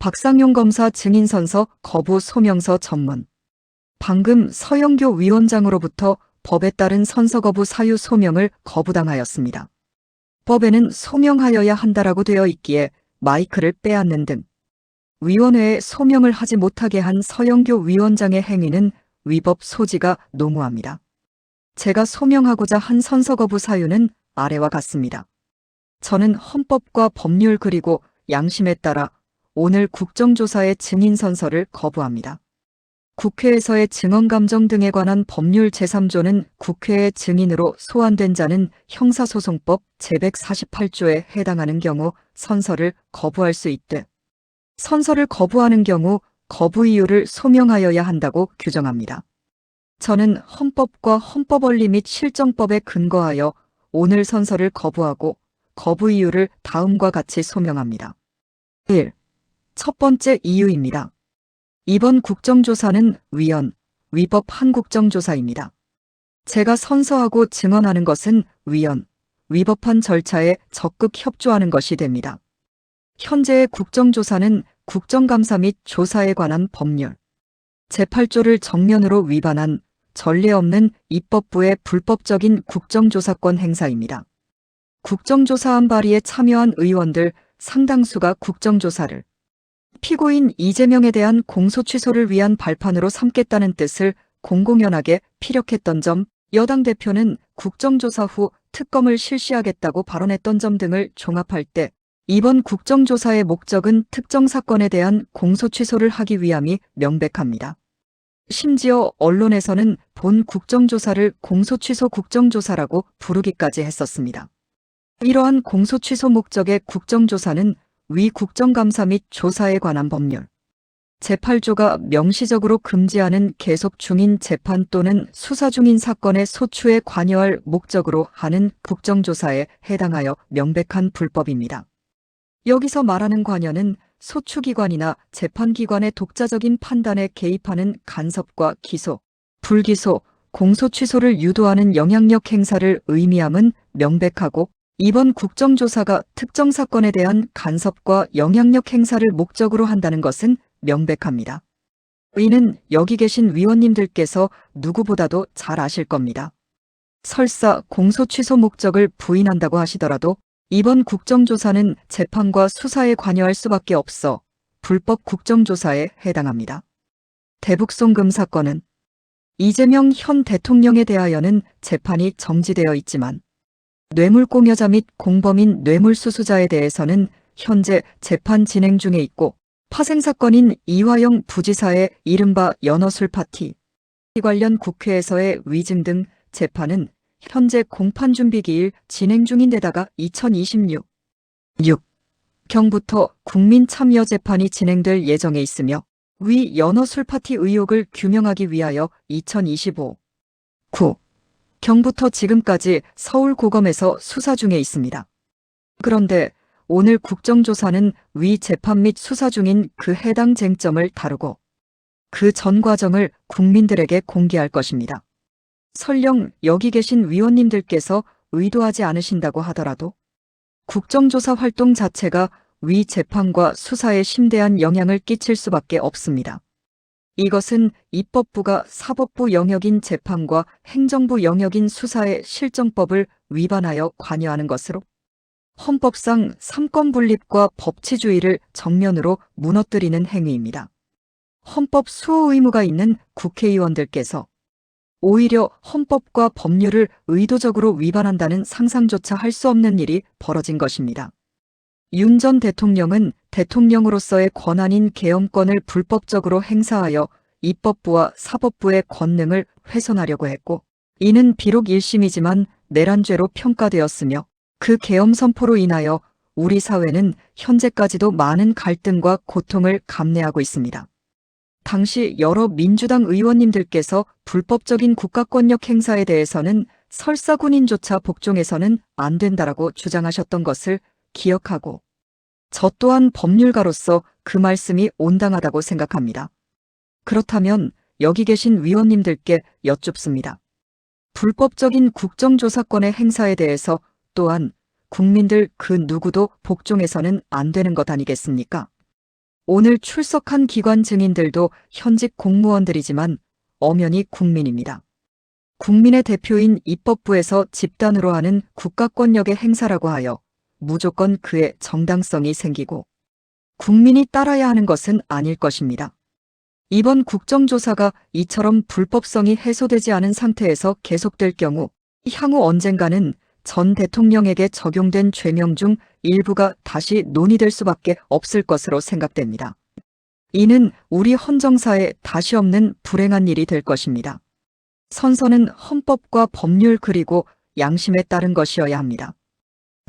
박상용 검사 증인선서 거부 소명서 전문. 방금 서영교 위원장으로부터 법에 따른 선서 거부 사유 소명을 거부당하였습니다. 법에는 소명하여야 한다라고 되어 있기에 마이크를 빼앗는 등 위원회에 소명을 하지 못하게 한 서영교 위원장의 행위는 위법 소지가 농후합니다. 제가 소명하고자 한 선서 거부 사유는 아래와 같습니다. 저는 헌법과 법률 그리고 양심에 따라 오늘 국정조사의 증인선서를 거부합니다. 국회에서의 증언감정 등에 관한 법률 제3조는 국회의 증인으로 소환된 자는 형사소송법 제148조에 해당하는 경우 선서를 거부할 수 있듯 선서를 거부하는 경우 거부 이유를 소명하여야 한다고 규정합니다. 저는 헌법과 헌법원리 및 실정법에 근거하여 오늘 선서를 거부하고 거부 이유를 다음과 같이 소명합니다. 1. 첫 번째 이유입니다. 이번 국정조사는 위법 국정조사입니다. 제가 선서하고 증언하는 것은 위법한 절차에 적극 협조하는 것이 됩니다. 현재의 국정조사는 국정감사 및 조사에 관한 법률 제8조를 정면으로 위반한 전례 없는 입법부의 불법적인 국정조사권 행사입니다. 국정조사안 발의에 참여한 의원들 상당수가 국정조사를 피고인 이재명에 대한 공소 취소를 위한 발판으로 삼겠다는 뜻을 공공연하게 피력했던 점, 여당 대표는 국정조사 후 특검을 실시하겠다고 발언했던 점 등을 종합할 때 이번 국정조사의 목적은 특정 사건에 대한 공소 취소를 하기 위함이 명백합니다. 심지어 언론에서는 본 국정조사를 공소 취소 국정조사라고 부르기까지 했었습니다. 이러한 공소 취소 목적의 국정조사는 위 국정감사 및 조사에 관한 법률 제8조가 명시적으로 금지하는 계속 중인 재판 또는 수사 중인 사건의 소추에 관여할 목적으로 하는 국정조사에 해당하여 명백한 불법입니다. 여기서 말하는 관여는 소추기관이나 재판기관의 독자적인 판단에 개입하는 간섭과 기소, 불기소, 공소 취소를 유도하는 영향력 행사를 의미함은 명백하고 이번 국정조사가 특정 사건에 대한 간섭과 영향력 행사를 목적으로 한다는 것은 명백합니다. 이는 여기 계신 위원님들께서 누구보다도 잘 아실 겁니다. 설사 공소 취소 목적을 부인한다고 하시더라도 이번 국정조사는 재판과 수사에 관여할 수밖에 없어 불법 국정조사에 해당합니다. 대북송금 사건은 이재명 현 대통령에 대하여는 재판이 정지되어 있지만 뇌물공여자 및 공범인 뇌물수수자에 대해서는 현재 재판 진행 중에 있고 파생사건인 이화영 부지사의 이른바 연어술 파티 관련 국회에서의 위증 등 재판은 현재 공판준비기일 진행 중인 데다가 2026경부터 국민참여 재판이 진행될 예정에 있으며 위 연어술 파티 의혹을 규명하기 위하여 2025-9경부터 지금까지 서울고검에서 수사 중에 있습니다. 그런데 오늘 국정조사는 위 재판 및 수사 중인 그 해당 쟁점을 다루고 그 전 과정을 국민들에게 공개할 것입니다. 설령 여기 계신 위원님들께서 의도하지 않으신다고 하더라도 국정조사 활동 자체가 위 재판과 수사에 심대한 영향을 끼칠 수밖에 없습니다. 이것은 입법부가 사법부 영역인 재판과 행정부 영역인 수사의 실정법을 위반하여 관여하는 것으로 헌법상 삼권 분립과 법치주의를 정면으로 무너뜨리는 행위입니다. 헌법 수호 의무가 있는 국회의원들께서 오히려 헌법과 법률을 의도적으로 위반한다는 상상조차 할 수 없는 일이 벌어진 것입니다. 윤 전 대통령은 대통령으로서의 권한인 계엄권을 불법적으로 행사하여 입법부와 사법부의 권능을 훼손하려고 했고 이는 비록 1심이지만 내란죄로 평가되었으며 그 계엄 선포로 인하여 우리 사회는 현재까지도 많은 갈등과 고통을 감내하고 있습니다. 당시 여러 민주당 의원님들께서 불법적인 국가권력 행사에 대해서는 설사 군인조차 복종해서는 안 된다라고 주장하셨던 것을 기억하고 저 또한 법률가로서 그 말씀이 온당하다고 생각합니다. 그렇다면 여기 계신 위원님들께 여쭙습니다. 불법적인 국정조사권의 행사에 대해서 또한 국민들 그 누구도 복종해서는 안 되는 것 아니겠습니까? 오늘 출석한 기관 증인들도 현직 공무원들이지만 엄연히 국민입니다. 국민의 대표인 입법부에서 집단으로 하는 국가권력의 행사라고 하여 무조건 그의 정당성이 생기고 국민이 따라야 하는 것은 아닐 것입니다. 이번 국정조사가 이처럼 불법성이 해소되지 않은 상태에서 계속될 경우 향후 언젠가는 전 대통령에게 적용된 죄명 중 일부가 다시 논의될 수밖에 없을 것으로 생각됩니다. 이는 우리 헌정사에 다시 없는 불행한 일이 될 것입니다. 선서는 헌법과 법률 그리고 양심에 따른 것이어야 합니다.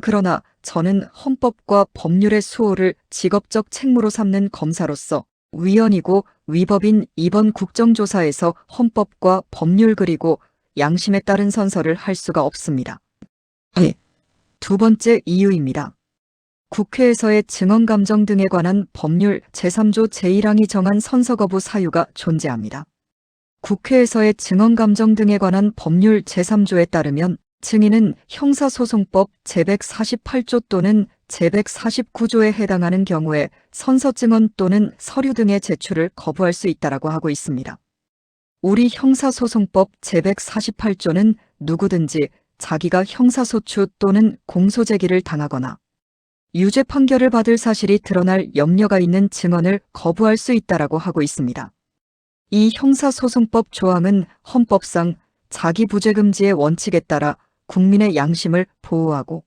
그러나 저는 헌법과 법률의 수호를 직업적 책무로 삼는 검사로서 위헌이고 위법인 이번 국정조사에서 헌법과 법률 그리고 양심에 따른 선서를 할 수가 없습니다. 두 번째 이유입니다. 국회에서의 증언감정 등에 관한 법률 제3조 제1항이 정한 선서 거부 사유가 존재합니다. 국회에서의 증언감정 등에 관한 법률 제3조에 따르면 증인은 형사소송법 제148조 또는 제149조에 해당하는 경우에 선서증언 또는 서류 등의 제출을 거부할 수 있다라고 하고 있습니다. 우리 형사소송법 제148조는 누구든지 자기가 형사소추 또는 공소제기를 당하거나 유죄 판결을 받을 사실이 드러날 염려가 있는 증언을 거부할 수 있다라고 하고 있습니다. 이 형사소송법 조항은 헌법상 자기부재금지의 원칙에 따라 국민의 양심을 보호하고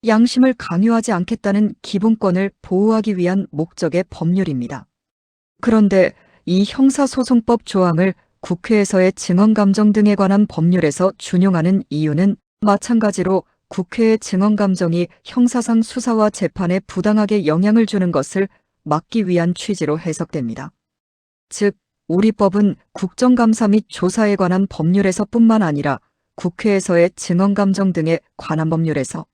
양심을 강요하지 않겠다는 기본권을 보호하기 위한 목적의 법률입니다. 그런데 이 형사소송법 조항을 국회에서의 증언감정 등에 관한 법률에서 준용하는 이유는 마찬가지로 국회의 증언감정이 형사상 수사와 재판에 부당하게 영향을 주는 것을 막기 위한 취지로 해석됩니다. 즉, 우리 법은 국정감사 및 조사에 관한 법률에서뿐만 아니라 국회에서의 증언감정 등에 관한 법률에서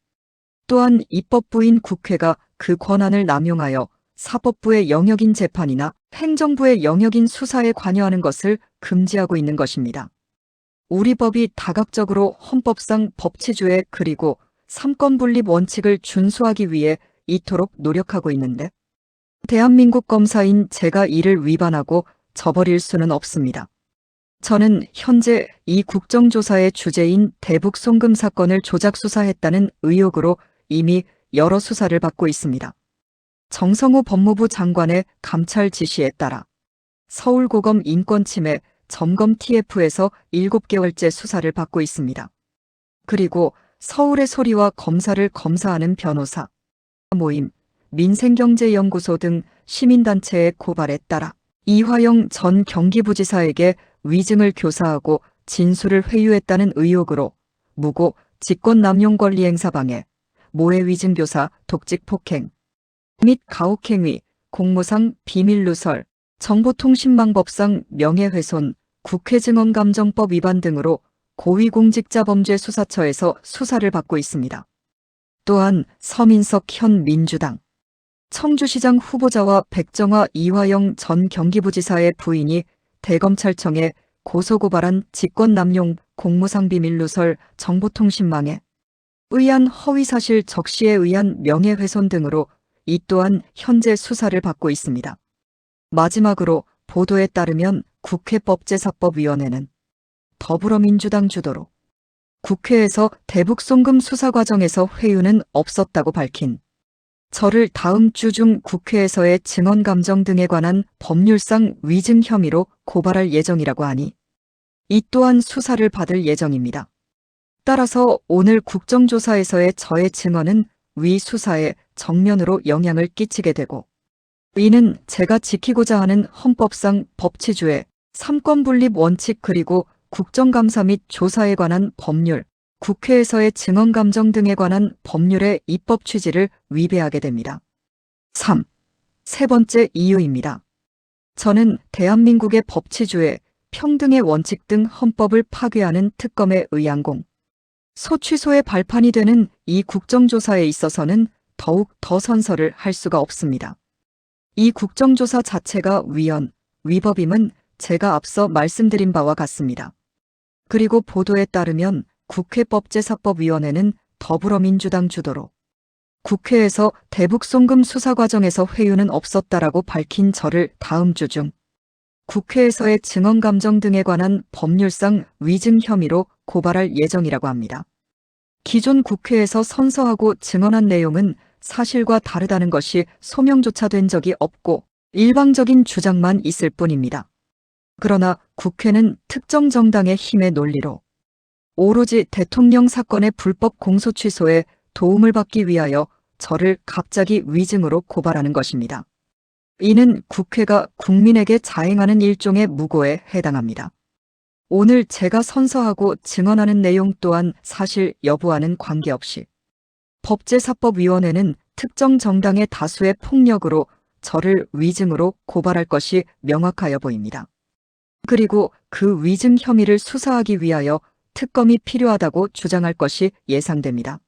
또한 입법부인 국회가 그 권한을 남용하여 사법부의 영역인 재판이나 행정부의 영역인 수사에 관여하는 것을 금지하고 있는 것입니다. 우리 법이 다각적으로 헌법상 법치주의 그리고 삼권분립 원칙을 준수하기 위해 이토록 노력하고 있는데 대한민국 검사인 제가 이를 위반하고 저버릴 수는 없습니다. 저는 현재 이 국정조사의 주제인 대북 송금 사건을 조작 수사했다는 의혹으로 이미 여러 수사를 받고 있습니다. 정성호 법무부 장관의 감찰 지시에 따라 서울고검 인권침해 점검 TF에서 7개월째 수사를 받고 있습니다. 그리고 서울의 소리와 검사를 검사하는 변호사, 모임, 민생경제연구소 등 시민단체의 고발에 따라 이화영 전 경기부지사에게 위증을 교사하고 진술을 회유했다는 의혹으로 무고 직권남용 권리행사방해, 모해 위증교사 독직 폭행 및 가혹행위, 공무상 비밀누설, 정보통신망법상 명예훼손, 국회증언감정법 위반 등으로 고위공직자범죄수사처에서 수사를 받고 있습니다. 또한 서민석 현 민주당 청주시장 후보자와 백정화 이화영 전 경기부지사의 부인이 대검찰청에 고소고발한 직권남용, 공무상 비밀누설, 정보통신망해 의한 허위사실 적시에 의한 명예훼손 등으로 이 또한 현재 수사를 받고 있습니다. 마지막으로 보도에 따르면 국회법제사법위원회는 더불어민주당 주도로 국회에서 대북송금 수사 과정에서 회유는 없었다고 밝힌 저를 다음 주 중 국회에서의 증언감정 등에 관한 법률상 위증 혐의로 고발할 예정이라고 하니 이 또한 수사를 받을 예정입니다. 따라서 오늘 국정조사에서의 저의 증언은 위 수사에 정면으로 영향을 끼치게 되고 이는 제가 지키고자 하는 헌법상 법치주의, 삼권분립 원칙 그리고 국정감사 및 조사에 관한 법률, 국회에서의 증언감정 등에 관한 법률의 입법 취지를 위배하게 됩니다. 3. 세 번째 이유입니다. 저는 대한민국의 법치주의, 평등의 원칙 등 헌법을 파괴하는 특검에 의한 소취소의 발판이 되는 이 국정조사에 있어서는 더욱 더 선서를 할 수가 없습니다. 이 국정조사 자체가 위헌, 위법임은 제가 앞서 말씀드린 바와 같습니다. 그리고 보도에 따르면 국회법제사법위원회는 더불어민주당 주도로 국회에서 대북 송금 수사 과정에서 회유는 없었다라고 밝힌 저를 다음 주 중 국회에서의 증언 감정 등에 관한 법률상 위증 혐의로 고발할 예정이라고 합니다. 기존 국회에서 선서하고 증언한 내용은 사실과 다르다는 것이 소명조차 된 적이 없고 일방적인 주장만 있을 뿐입니다. 그러나 국회는 특정 정당의 힘의 논리로 오로지 대통령 사건의 불법 공소 취소에 도움을 받기 위하여 저를 갑자기 위증으로 고발하는 것입니다. 이는 국회가 국민에게 자행하는 일종의 무고에 해당합니다. 오늘 제가 선서하고 증언하는 내용 또한 사실 여부와는 관계없이 법제사법위원회는 특정 정당의 다수의 폭력으로 저를 위증으로 고발할 것이 명확하여 보입니다. 그리고 그 위증 혐의를 수사하기 위하여 특검이 필요하다고 주장할 것이 예상됩니다.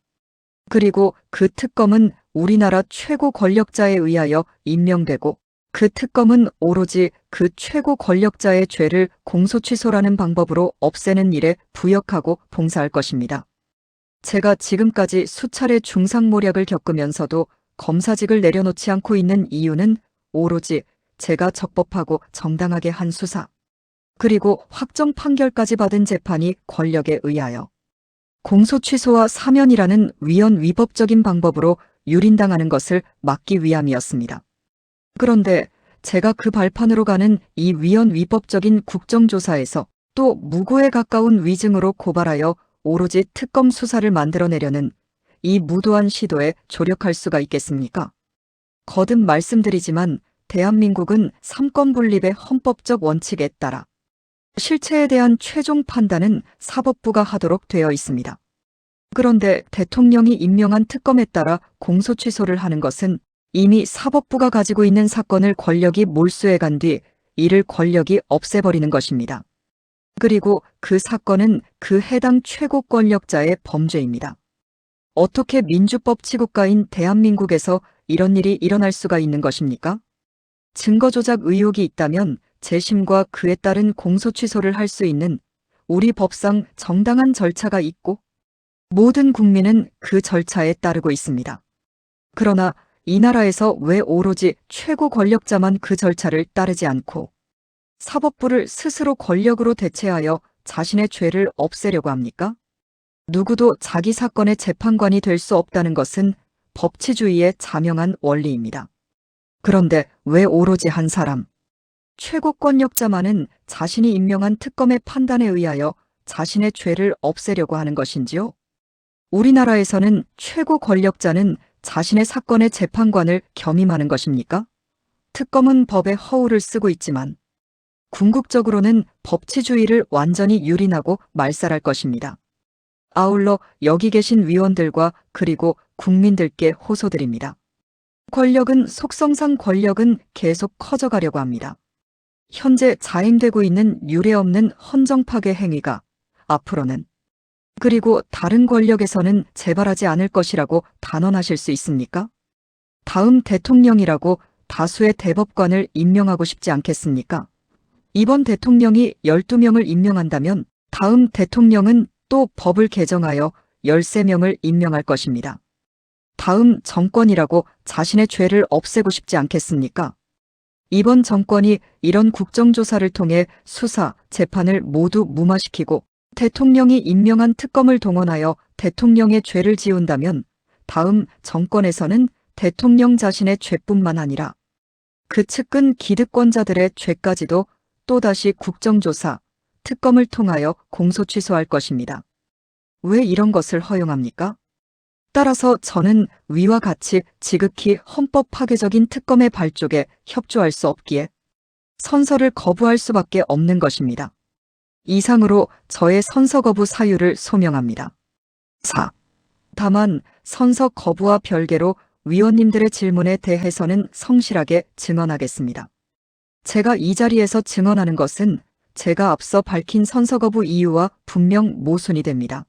그리고 그 특검은 우리나라 최고 권력자에 의하여 임명되고 그 특검은 오로지 그 최고 권력자의 죄를 공소취소라는 방법으로 없애는 일에 부역하고 봉사할 것입니다. 제가 지금까지 수차례 중상모략을 겪으면서도 검사직을 내려놓지 않고 있는 이유는 오로지 제가 적법하고 정당하게 한 수사, 그리고 확정 판결까지 받은 재판이 권력에 의하여 공소취소와 사면이라는 위헌 위법적인 방법으로 유린당하는 것을 막기 위함이었습니다. 그런데 제가 그 발판으로 가는 이 위헌 위법적인 국정조사에서 또 무고에 가까운 위증으로 고발하여 오로지 특검 수사를 만들어내려는 이 무도한 시도에 조력할 수가 있겠습니까? 거듭 말씀드리지만 대한민국은 삼권 분립의 헌법적 원칙에 따라 실체에 대한 최종 판단은 사법부가 하도록 되어 있습니다. 그런데 대통령이 임명한 특검에 따라 공소 취소를 하는 것은 이미 사법부가 가지고 있는 사건을 권력이 몰수해간 뒤 이를 권력이 없애버리는 것입니다. 그리고 그 사건은 그 해당 최고 권력자의 범죄입니다. 어떻게 민주법 치국가인 대한민국에서 이런 일이 일어날 수가 있는 것입니까? 증거 조작 의혹이 있다면 재심과 그에 따른 공소 취소를 할 수 있는 우리 법상 정당한 절차가 있고 모든 국민은 그 절차에 따르고 있습니다. 그러나 이 나라에서 왜 오로지 최고 권력자만 그 절차를 따르지 않고 사법부를 스스로 권력으로 대체하여 자신의 죄를 없애려고 합니까? 누구도 자기 사건의 재판관이 될 수 없다는 것은 법치주의의 자명한 원리입니다. 그런데 왜 오로지 한 사람, 최고 권력자만은 자신이 임명한 특검의 판단에 의하여 자신의 죄를 없애려고 하는 것인지요? 우리나라에서는 최고 권력자는 자신의 사건의 재판관을 겸임하는 것입니까? 특검은 법의 허울을 쓰고 있지만 궁극적으로는 법치주의를 완전히 유린하고 말살할 것입니다. 아울러 여기 계신 위원들과 그리고 국민들께 호소드립니다. 속성상 권력은 계속 커져가려고 합니다. 현재 자행되고 있는 유례없는 헌정 파괴 행위가 앞으로는 그리고 다른 권력에서는 재발하지 않을 것이라고 단언하실 수 있습니까? 다음 대통령이라고 다수의 대법관을 임명하고 싶지 않겠습니까? 이번 대통령이 12명을 임명한다면 다음 대통령은 또 법을 개정하여 13명을 임명할 것입니다. 다음 정권이라고 자신의 죄를 없애고 싶지 않겠습니까? 이번 정권이 이런 국정조사를 통해 수사, 재판을 모두 무마시키고 대통령이 임명한 특검을 동원하여 대통령의 죄를 지운다면 다음 정권에서는 대통령 자신의 죄뿐만 아니라 그 측근 기득권자들의 죄까지도 또다시 국정조사, 특검을 통하여 공소 취소할 것입니다. 왜 이런 것을 허용합니까? 따라서 저는 위와 같이 지극히 헌법 파괴적인 특검의 발족에 협조할 수 없기에 선서를 거부할 수밖에 없는 것입니다. 이상으로 저의 선서 거부 사유를 소명합니다. 4. 다만 선서 거부와 별개로 위원님들의 질문에 대해서는 성실하게 증언하겠습니다. 제가 이 자리에서 증언하는 것은 제가 앞서 밝힌 선서 거부 이유와 분명 모순이 됩니다.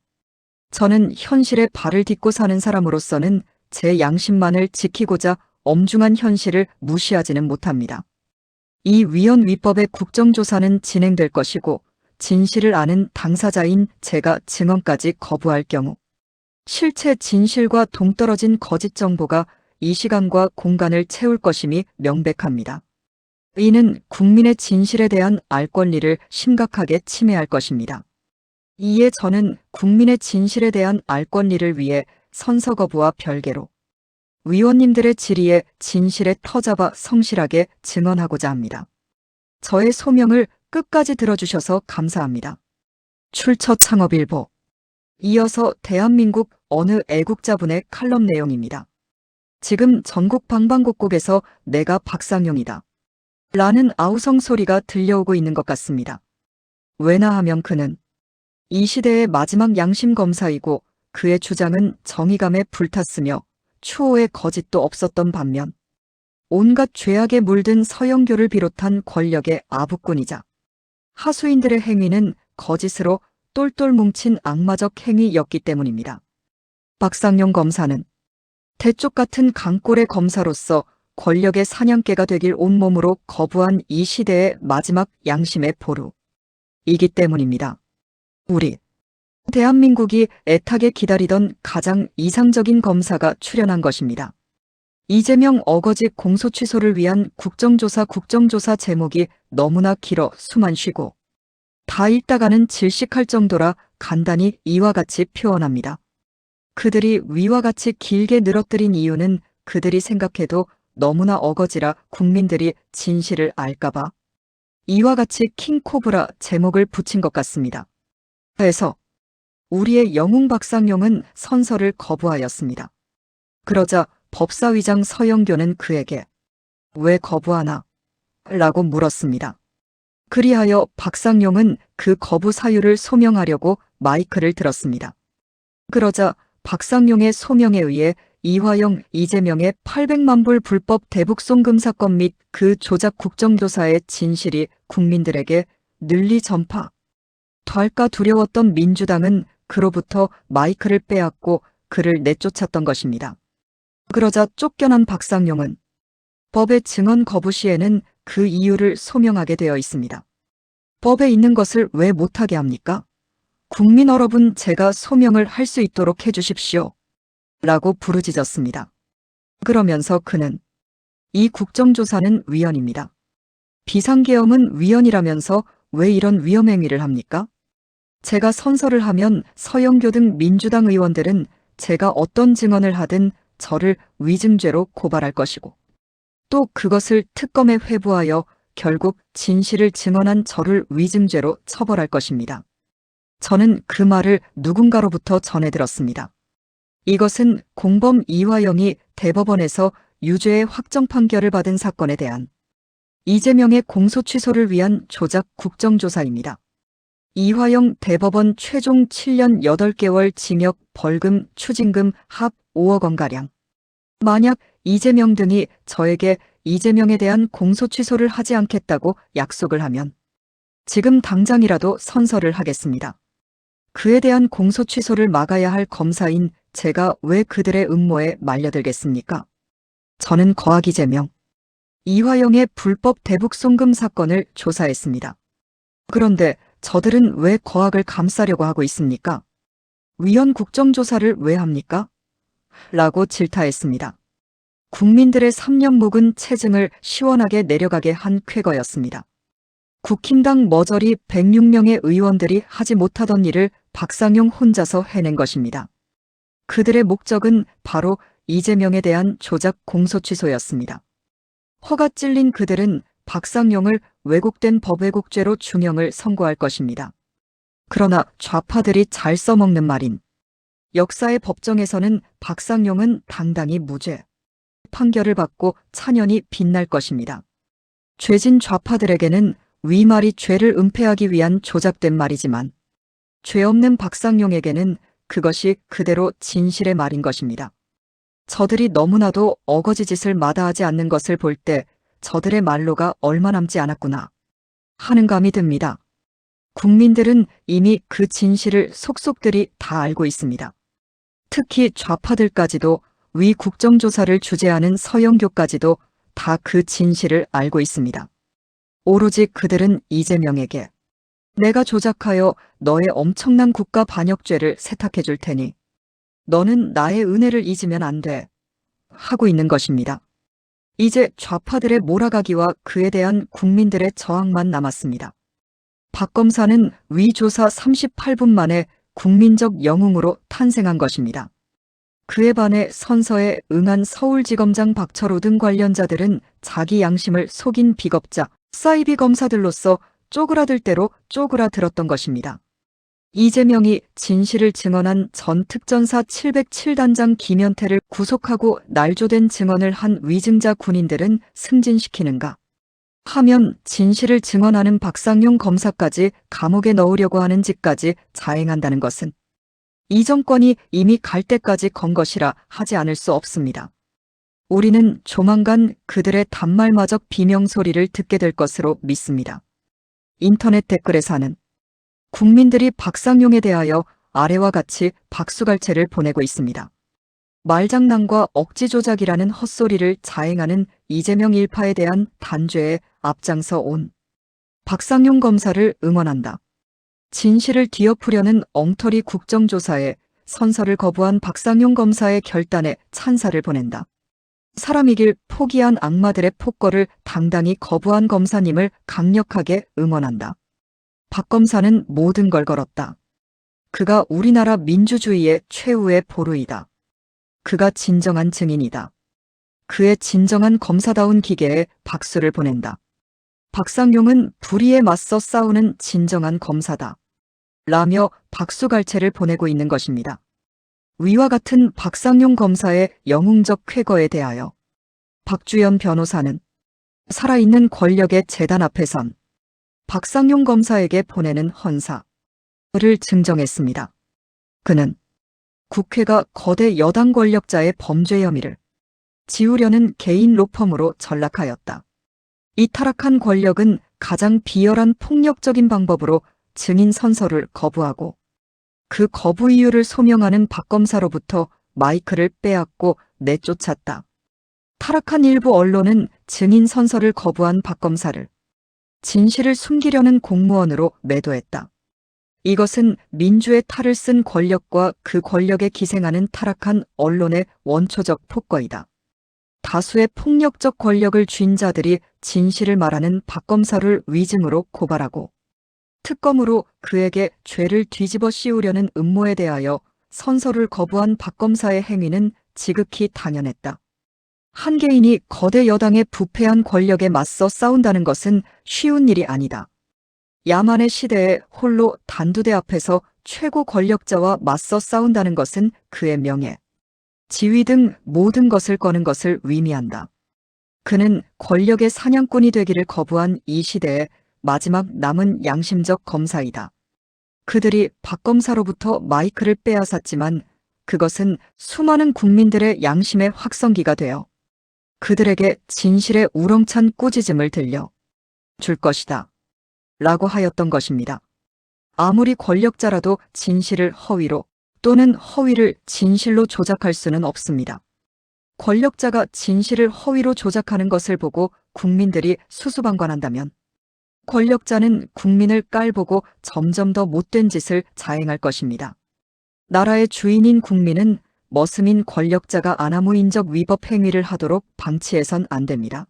저는 현실에 발을 딛고 사는 사람으로서는 제 양심만을 지키고자 엄중한 현실을 무시하지는 못합니다. 이 위헌 위법의 국정조사는 진행될 것이고 진실을 아는 당사자인 제가 증언까지 거부할 경우 실체 진실과 동떨어진 거짓 정보가 이 시간과 공간을 채울 것임이 명백합니다. 이는 국민의 진실에 대한 알 권리를 심각하게 침해할 것입니다. 이에 저는 국민의 진실에 대한 알 권리를 위해 선서 거부와 별개로 위원님들의 질의에 진실에 터잡아 성실하게 증언하고자 합니다. 저의 소명을 끝까지 들어주셔서 감사합니다. 출처 창업일보. 이어서 대한민국 어느 애국자분의 칼럼 내용입니다. 지금 전국 방방곡곡에서 내가 박상용이다 라는 아우성 소리가 들려오고 있는 것 같습니다. 왜나 하면 그는 이 시대의 마지막 양심 검사이고 그의 주장은 정의감에 불탔으며 추호의 거짓도 없었던 반면 온갖 죄악에 물든 서영교를 비롯한 권력의 아부꾼이자 하수인들의 행위는 거짓으로 똘똘 뭉친 악마적 행위였기 때문입니다. 박상용 검사는 대쪽 같은 강골의 검사로서 권력의 사냥개가 되길 온몸으로 거부한 이 시대의 마지막 양심의 보루이기 때문입니다. 우리 대한민국이 애타게 기다리던 가장 이상적인 검사가 출연한 것입니다. 이재명 어거지 공소 취소를 위한 국정조사 제목이 너무나 길어 수만 쉬고 다 읽다가는 질식할 정도라 간단히 이와 같이 표현합니다. 그들이 위와 같이 길게 늘어뜨린 이유는 그들이 생각해도 너무나 어거지라 국민들이 진실을 알까봐 이와 같이 킹코브라 제목을 붙인 것 같습니다. 그래서 우리의 영웅 박상용은 선서를 거부하였습니다. 그러자 법사위장 서영교는 그에게 왜 거부하나? 라고 물었습니다. 그리하여 박상용은 그 거부 사유를 소명하려고 마이크를 들었습니다. 그러자 박상용의 소명에 의해 이화영, 이재명의 800만 불 불법 대북송금 사건 및 그 조작 국정조사의 진실이 국민들에게 널리 전파 될까 두려웠던 민주당은 그로부터 마이크를 빼앗고 그를 내쫓았던 것입니다. 그러자 쫓겨난 박상용은 법의 증언 거부 시에는 그 이유를 소명하게 되어 있습니다. 법에 있는 것을 왜 못하게 합니까? 국민 여러분, 제가 소명을 할 수 있도록 해주십시오. 라고 부르짖었습니다. 그러면서 그는 이 국정조사는 위헌입니다. 비상계엄은 위헌이라면서 왜 이런 위험행위를 합니까? 제가 선서를 하면 서영교 등 민주당 의원들은 제가 어떤 증언을 하든 저를 위증죄로 고발할 것이고 또 그것을 특검에 회부하여 결국 진실을 증언한 저를 위증죄로 처벌할 것입니다. 저는 그 말을 누군가로부터 전해 들었습니다. 이것은 공범 이화영이 대법원에서 유죄의 확정 판결을 받은 사건에 대한 이재명의 공소 취소를 위한 조작 국정조사입니다. 이화영 대법원 최종 7년 8개월 징역 벌금 추징금 합 5억 원가량. 만약 이재명 등이 저에게 이재명에 대한 공소 취소를 하지 않겠다고 약속을 하면 지금 당장이라도 선서를 하겠습니다. 그에 대한 공소 취소를 막아야 할 검사인 제가 왜 그들의 음모에 말려들겠습니까? 저는 거악 이재명, 이화영의 불법 대북송금 사건을 조사했습니다. 그런데 저들은 왜 거악을 감싸려고 하고 있습니까? 위헌 국정조사를 왜 합니까? 라고 질타했습니다. 국민들의 3년 묵은 체증을 시원하게 내려가게 한 쾌거였습니다. 국힘당 머저리 106명의 의원들이 하지 못하던 일을 박상용 혼자서 해낸 것입니다. 그들의 목적은 바로 이재명에 대한 조작 공소 취소였습니다. 허가 찔린 그들은 박상용을 왜곡된 법왜곡죄로 중형을 선고할 것입니다. 그러나 좌파들이 잘 써먹는 말인 역사의 법정에서는 박상용은 당당히 무죄 판결을 받고 찬연히 빛날 것입니다. 죄진 좌파들에게는 위말이 죄를 은폐하기 위한 조작된 말이지만 죄 없는 박상용에게는 그것이 그대로 진실의 말인 것입니다. 저들이 너무나도 어거지 짓을 마다하지 않는 것을 볼 때 저들의 말로가 얼마 남지 않았구나 하는 감이 듭니다. 국민들은 이미 그 진실을 속속들이 다 알고 있습니다. 특히 좌파들까지도 위 국정조사를 주재하는 서영교까지도 다 그 진실을 알고 있습니다. 오로지 그들은 이재명에게 내가 조작하여 너의 엄청난 국가 반역죄를 세탁해 줄 테니 너는 나의 은혜를 잊으면 안 돼. 하고 있는 것입니다. 이제 좌파들의 몰아가기와 그에 대한 국민들의 저항만 남았습니다. 박 검사는 위조사 38분 만에 국민적 영웅으로 탄생한 것입니다. 그에 반해 선서에 응한 서울지검장 박철호 등 관련자들은 자기 양심을 속인 비겁자, 사이비 검사들로서 쪼그라들 대로 쪼그라들었던 것입니다. 이재명이 진실을 증언한 전 특전사 707단장 김현태를 구속하고 날조된 증언을 한 위증자 군인들은 승진시키는가 하면 진실을 증언하는 박상용 검사까지 감옥에 넣으려고 하는 짓까지 자행한다는 것은 이 정권이 이미 갈 때까지 건 것이라 하지 않을 수 없습니다. 우리는 조만간 그들의 단말마적 비명소리를 듣게 될 것으로 믿습니다. 인터넷 댓글에서는 국민들이 박상용에 대하여 아래와 같이 박수갈채를 보내고 있습니다. 말장난과 억지 조작이라는 헛소리를 자행하는 이재명 일파에 대한 단죄에 앞장서 온 박상용 검사를 응원한다. 진실을 뒤엎으려는 엉터리 국정조사에 선서를 거부한 박상용 검사의 결단에 찬사를 보낸다. 사람이길 포기한 악마들의 폭거를 당당히 거부한 검사님을 강력하게 응원한다. 박 검사는 모든 걸 걸었다. 그가 우리나라 민주주의의 최후의 보루이다. 그가 진정한 증인이다. 그의 진정한 검사다운 기계에 박수를 보낸다. 박상용은 불의에 맞서 싸우는 진정한 검사다. 라며 박수갈채를 보내고 있는 것입니다. 위와 같은 박상용 검사의 영웅적 쾌거에 대하여 박주연 변호사는 살아있는 권력의 재단 앞에 선 박상용 검사에게 보내는 헌사를 증정했습니다. 그는 국회가 거대 여당 권력자의 범죄 혐의를 지우려는 개인 로펌으로 전락하였다. 이 타락한 권력은 가장 비열한 폭력적인 방법으로 증인 선서를 거부하고 그 거부 이유를 소명하는 박 검사로부터 마이크를 빼앗고 내쫓았다. 타락한 일부 언론은 증인 선서를 거부한 박 검사를 진실을 숨기려는 공무원으로 매도했다. 이것은 민주의 탈을 쓴 권력과 그 권력에 기생하는 타락한 언론의 원초적 폭거이다. 다수의 폭력적 권력을 쥔 자들이 진실을 말하는 박 검사를 위증으로 고발하고 특검으로 그에게 죄를 뒤집어 씌우려는 음모에 대하여 선서를 거부한 박 검사의 행위는 지극히 당연했다. 한 개인이 거대 여당의 부패한 권력에 맞서 싸운다는 것은 쉬운 일이 아니다. 야만의 시대에 홀로 단두대 앞에서 최고 권력자와 맞서 싸운다는 것은 그의 명예, 지위 등 모든 것을 거는 것을 의미한다. 그는 권력의 사냥꾼이 되기를 거부한 이 시대의 마지막 남은 양심적 검사이다. 그들이 박 검사로부터 마이크를 빼앗았지만 그것은 수많은 국민들의 양심의 확성기가 되어 그들에게 진실의 우렁찬 꾸짖음을 들려 줄 것이다. 라고 하였던 것입니다. 아무리 권력자라도 진실을 허위로 또는 허위를 진실로 조작할 수는 없습니다. 권력자가 진실을 허위로 조작하는 것을 보고 국민들이 수수방관한다면 권력자는 국민을 깔보고 점점 더 못된 짓을 자행할 것입니다. 나라의 주인인 국민은 머슴인 권력자가 아나무인적 위법 행위를 하도록 방치해선 안 됩니다.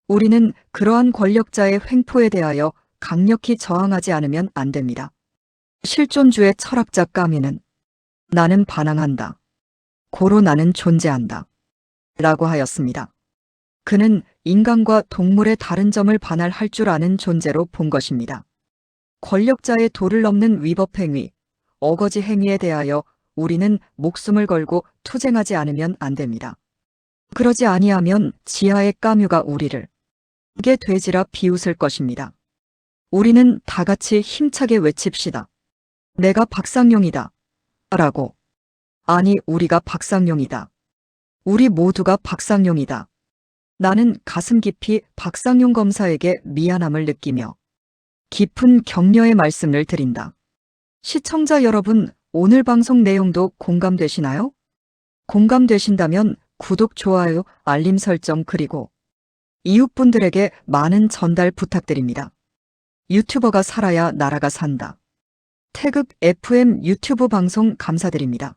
우리는 그러한 권력자의 횡포에 대하여 강력히 저항하지 않으면 안 됩니다. 실존주의 철학자 까미는 나는 반항한다. 고로 나는 존재한다. 라고 하였습니다. 그는 인간과 동물의 다른 점을 반할할 줄 아는 존재로 본 것입니다. 권력자의 도를 넘는 위법 행위, 어거지 행위에 대하여 우리는 목숨을 걸고 투쟁하지 않으면 안 됩니다. 그러지 아니하면 지하의 까뮤가 우리를 게 돼지라 비웃을 것입니다. 우리는 다 같이 힘차게 외칩시다. 내가 박상용이다. 라고. 아니, 우리가 박상용이다. 우리 모두가 박상용이다. 나는 가슴 깊이 박상용 검사에게 미안함을 느끼며 깊은 격려의 말씀을 드린다. 시청자 여러분, 오늘 방송 내용도 공감되시나요? 공감되신다면 구독, 좋아요, 알림 설정 그리고 이웃분들에게 많은 전달 부탁드립니다. 유튜버가 살아야 나라가 산다. 태극 FM 유튜브 방송 감사드립니다.